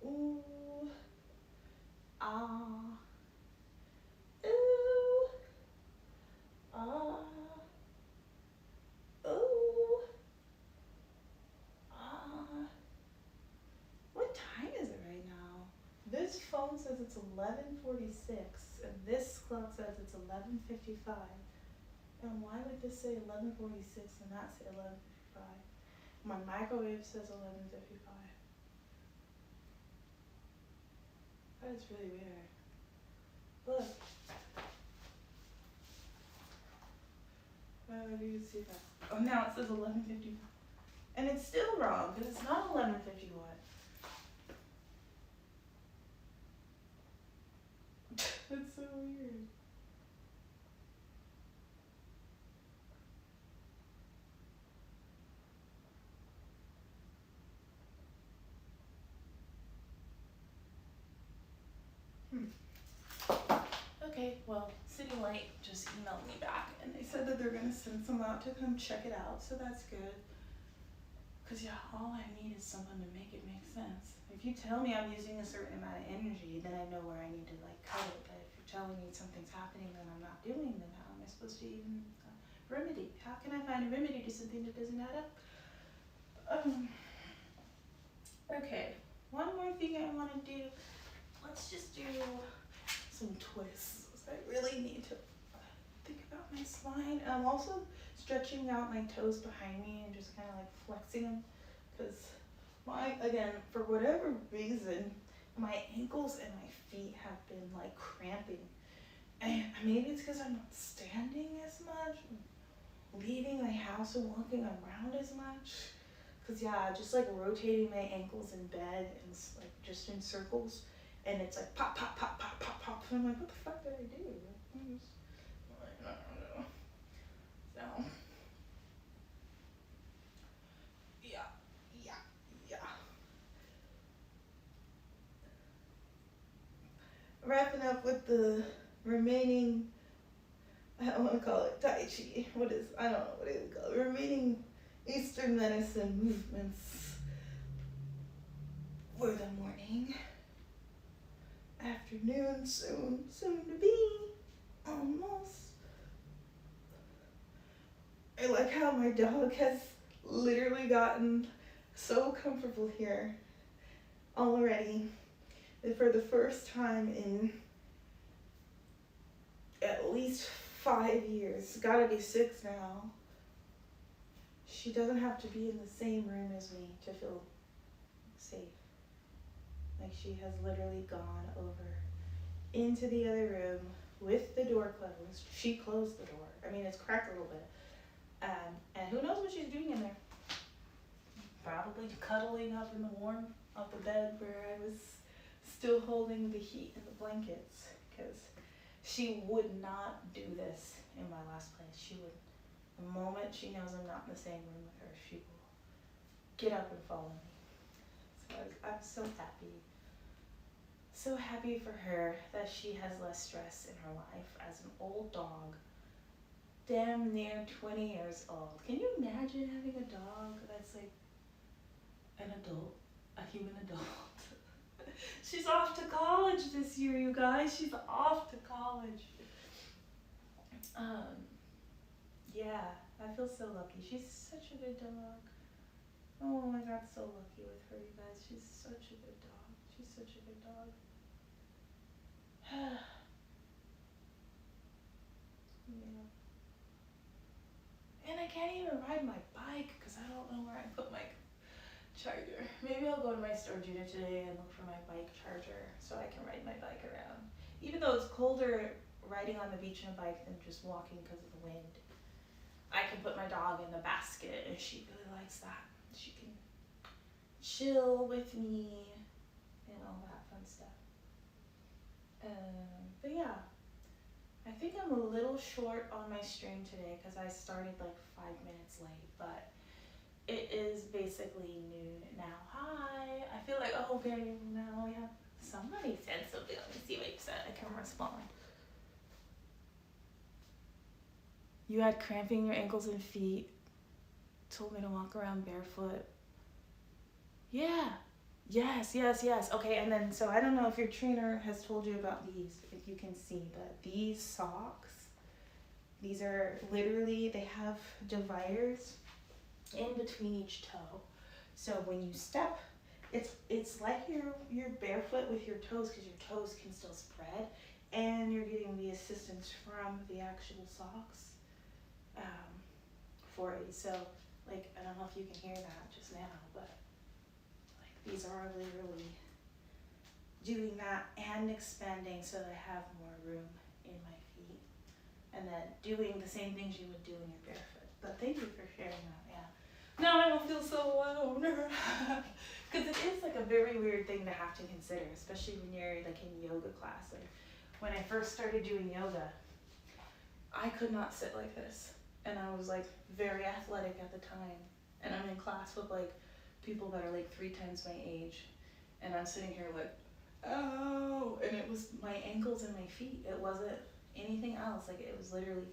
Ooh, ah, ooh, ah, ooh, ah. What time is it right now? This phone says it's 11:46, and this clock says it's 11:55. And why would this say 11:46 and that say 11:55? My microwave says 11:55. That is really weird. Look. Why would you see that? Oh, now it says 11:55. And it's still wrong, because it's not 11:51. That's so weird. Okay, well, City Light just emailed me back, and they said that they're gonna send someone out to come check it out, so that's good. Cause yeah, all I need is someone to make it make sense. If you tell me I'm using a certain amount of energy, then I know where I need to like cut it. But if you're telling me something's happening that I'm not doing, then how am I supposed to even remedy? How can I find a remedy to something that doesn't add up? Okay, one more thing I want to do. Let's just do some twists. I really need to think about my spine. I'm also stretching out my toes behind me and just kind of like flexing them, because again, for whatever reason, my ankles and my feet have been like cramping, and maybe it's because I'm not standing as much, leaving the house and walking around as much, because yeah, just like rotating my ankles in bed and like just in circles, and it's like pop pop pop pop pop pop, and I'm like, what the fuck did I do? I don't know. So yeah. Wrapping up with the remaining, I don't want to call it Tai Chi. I don't know what it is called. Remaining Eastern medicine movements for the morning. Afternoon, soon to be. Almost. I like how my dog has literally gotten so comfortable here already. And for the first time in at least 5 years, gotta be 6 now, she doesn't have to be in the same room as me to feel safe. Like, she has literally gone over into the other room with the door closed. She closed the door. I mean, it's cracked a little bit. And who knows what she's doing in there. Probably cuddling up in the warm of the bed where I was still holding the heat in the blankets, because she would not do this in my last place. She would, the moment she knows I'm not in the same room with her, she will get up and follow me. So I'm so happy for her that she has less stress in her life as an old dog damn near 20 years old. Can you imagine having a dog that's like an adult, a human adult? She's off to college this year, you guys. She's off to college. Yeah, I feel so lucky. She's such a good dog. Oh, I got so lucky with her, you guys. She's such a good dog. She's such a good dog. Yeah. And I can't even ride my bike because I don't know where I put my charger. Maybe I'll go to my storage unit today and look for my bike charger so I can ride my bike around. Even though it's colder riding on the beach in a bike than just walking because of the wind, I can put my dog in the basket and she really likes that. She can chill with me and all that fun stuff. But yeah, I think I'm a little short on my stream today because I started like 5 minutes late, but it is basically noon now. Hi, I feel like, oh, okay, now we have, somebody said something. Let me see what you said. I can respond. You had cramping your ankles and feet, told me to walk around barefoot. Yeah. Yes. Okay, and then, so I don't know if your trainer has told you about these, if you can see, but these socks, these are literally, they have dividers in between each toe. So when you step, it's like you're barefoot with your toes because your toes can still spread, and you're getting the assistance from the actual socks for it. So, like, I don't know if you can hear that just now, but these are literally doing that and expanding so that I have more room in my feet. And then doing the same things you would do when you're barefoot. But thank you for sharing that, yeah. Now I don't feel so alone. Because it is like a very weird thing to have to consider, especially when you're like in yoga class. Like when I first started doing yoga, I could not sit like this. And I was like very athletic at the time. And I'm in class with like people that are like 3 times my age, and I'm sitting here like, oh, and it was my ankles and my feet. It wasn't anything else. Like it was literally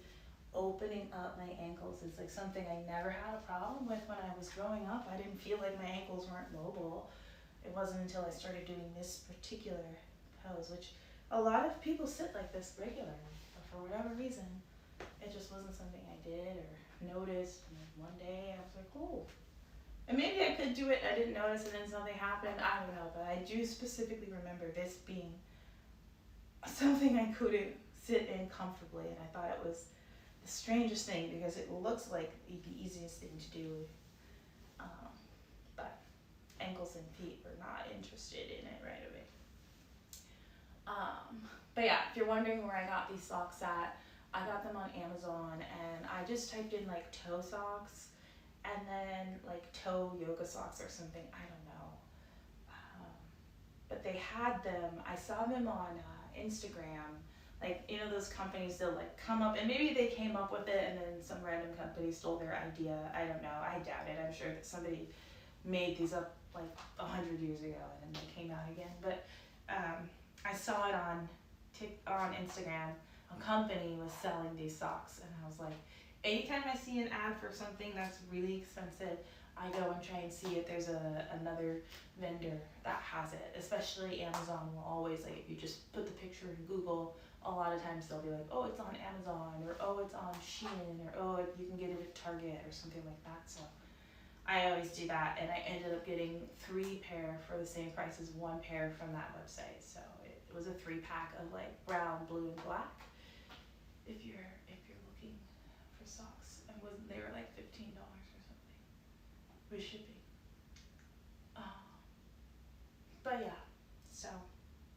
opening up my ankles. It's like something I never had a problem with when I was growing up. I didn't feel like my ankles weren't mobile. It wasn't until I started doing this particular pose, which a lot of people sit like this regularly, but for whatever reason, it just wasn't something I did or noticed. And then one day I was like, oh. And maybe I could do it, I didn't notice, and then something happened, I don't know, but I do specifically remember this being something I couldn't sit in comfortably, and I thought it was the strangest thing because it looks like the easiest thing to do, but ankles and feet were not interested in it right away. But yeah, if you're wondering where I got these socks at, I got them on Amazon, and I just typed in like toe socks, and then like toe yoga socks or something, I don't know. But they had them, I saw them on Instagram, like, you know, those companies, they'll like come up, and maybe they came up with it and then some random company stole their idea, I don't know, I doubt it. I'm sure that somebody made these up like 100 years ago and then they came out again. But I saw it on Instagram, a company was selling these socks, and I was like, anytime I see an ad for something that's really expensive, I go and try and see if there's another vendor that has it. Especially Amazon will always, like, if you just put the picture in Google, a lot of times they'll be like, oh, it's on Amazon, or oh, it's on Shein, or oh, you can get it at Target, or something like that. So I always do that, and I ended up getting 3 pair for the same price as 1 pair from that website. So it was a 3-pack of like brown, blue, and black. If you're looking for socks, and they were like $15 or something with shipping. But yeah, so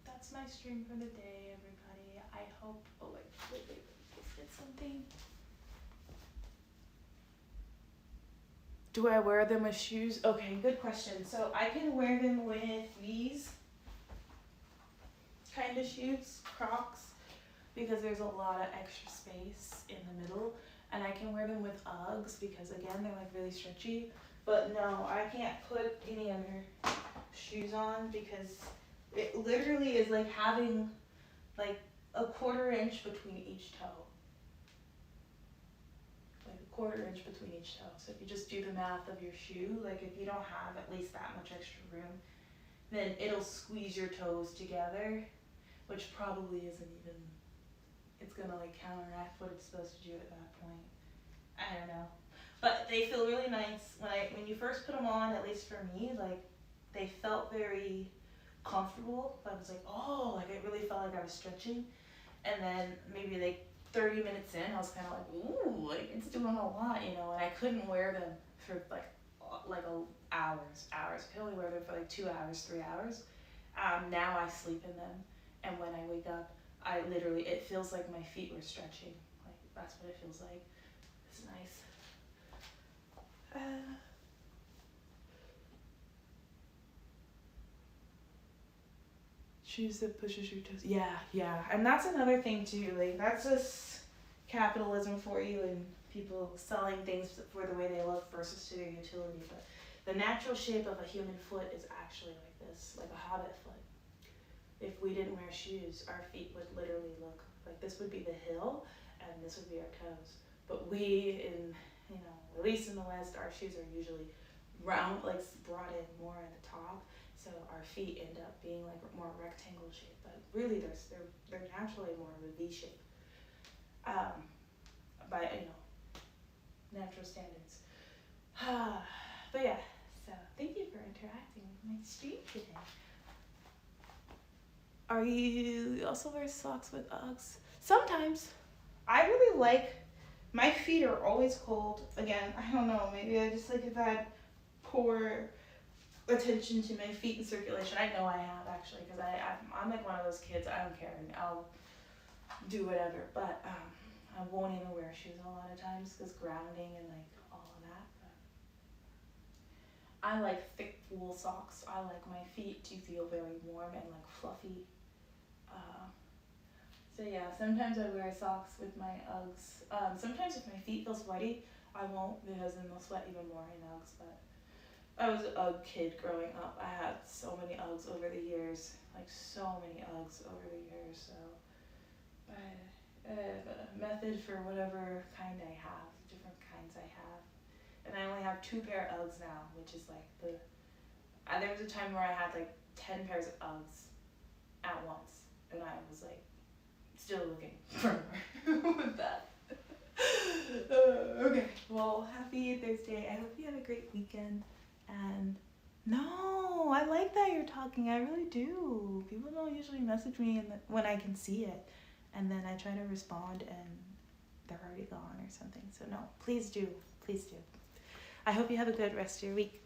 that's my stream for the day, everybody. I hope. Oh wait, is it something? Do I wear them with shoes? Okay, good question. So I can wear them with these kind of shoes, Crocs, because there's a lot of extra space in the middle, and I can wear them with Uggs because again they're like really stretchy. But no, I can't put any other shoes on because it literally is like having like a 1/4 inch between each toe. 1/4 inch between each toe. So if you just do the math of your shoe, like if you don't have at least that much extra room, then it'll squeeze your toes together, which probably isn't even, it's gonna like counteract what it's supposed to do at that point. I don't know. But they feel really nice. When you first put them on, at least for me, like they felt very comfortable. I was like, oh, like it really felt like I was stretching. And then maybe like 30 minutes in, I was kind of like, ooh, like it's doing a lot, you know. And I couldn't wear them for hours. I could only wear them for like 2 hours, 3 hours. Now I sleep in them, and when I wake up, it feels like my feet were stretching. Like that's what it feels like. It's nice. Shoes that pushes your toes. Yeah. And that's another thing too. Like that's just capitalism for you and people selling things for the way they look versus to their utility. But the natural shape of a human foot is actually like this, like a hobbit foot. If we didn't wear shoes, our feet would literally look like this would be the heel and this would be our toes. But we at least in the West, our shoes are usually round, like brought in more at the top. So our feet end up being like more rectangle shape, but really they're naturally more of a V shape. By natural standards. But yeah, so thank you for interacting with my stream today. Are you also wear socks with Uggs? Sometimes. I really like, my feet are always cold. Again, I don't know, maybe I just like have had poor attention to my feet and circulation. I know I have actually, because I'm like one of those kids, I don't care, and I'll do whatever, but I won't even wear shoes a lot of times because grounding and like all of that. But I like thick wool socks. I like my feet to feel very warm and like fluffy. So yeah, sometimes I wear socks with my Uggs. Sometimes if my feet feel sweaty, I won't, because then they'll sweat even more in Uggs. But I was an Ugg kid growing up. I had so many Uggs over the years, like so many Uggs over the years. So I have a method for whatever kind I have, different kinds I have. And I only have 2 pair of Uggs now, which is like there was a time where I had like 10 pairs of Uggs at once, and I was like still looking for more with that. Okay, well, happy Thursday. I hope you have a great weekend. And no, I like that you're talking. I really do. People don't usually message me when I can see it, and then I try to respond and they're already gone or something. So no, please do. I hope you have a good rest of your week.